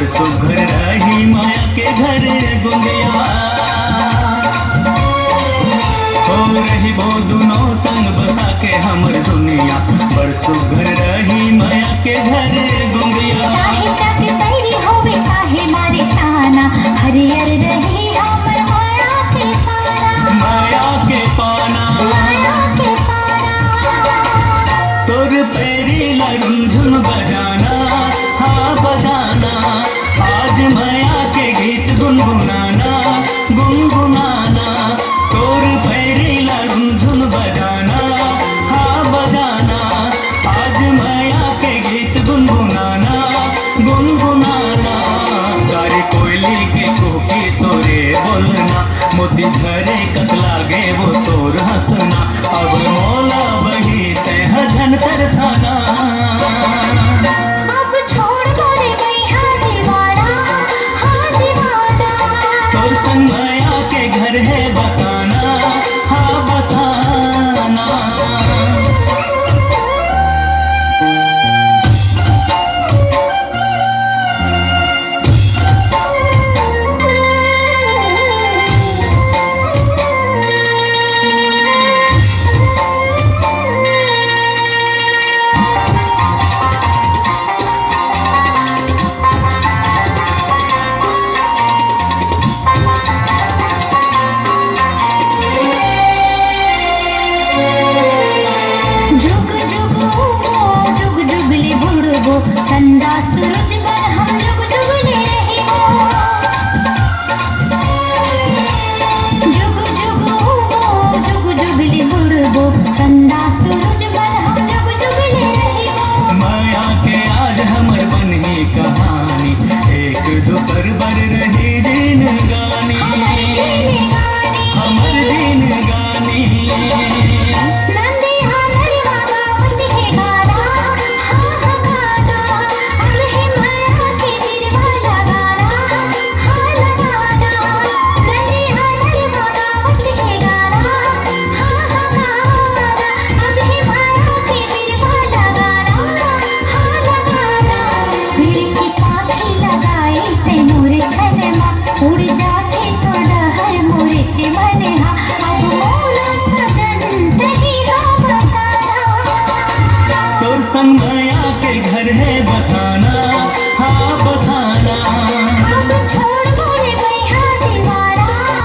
सुघर रही माया के घर गुंदिया हो रही वो दोनों संग बसा के हमर दुनिया बड़ सुघर रही माया के घर गुंदिया। चाहे तक पैरी होवे चाहे मारे ताना हरियर रही हमर माया के पाना माया के पाना माया के पाना। तोर पैरी ला झुमझुम बजाना हाँ बजाना आज माया के गीत गुनगुनाना गुनगुनाना तोर पैरी ला झुमझुम बजाना हाँ बजाना आज माया के गीत गुनगुनाना गुनगुनाना। गारी कोयली के कोकी तोरे बोलना मोती झरे कस लागे वो तोर हंसना अब मोला बही तह झन तरसाना। अब छोड़ मोरे मैया दीवाना हाँ दीवाना तोर संग माया के घर है बसाना हाँ बसाना। जुग जुग उगो जुग जुगली बुड़बो चंदा सूरज पर हम जुग जुगले रहिबो जुग जुग उगो जुग जुगली बुड़बो चंदा सूरज पर हम जुग जुगले रहिबो। माया के आज हमर मन ही कहानी एक दोपहर बर रही दिन गानी हमर दिन गानी। नंदिया नलवा गावत है गाना हाँ हाँ गाना अब है माया के दिलवा लगाना हाँ लगाना। नंदिया नलवा गावत है गाना हाँ हाँ गाना अब है माया के दिलवा लगाना हाँ लगाना। फिर की पाखी लगाई ते मोरे खनमा उड़ जाके तो डहर मोरे चिमने हा अब मोला सजन तही हो बताना। तोर संग माया के घर है बसाना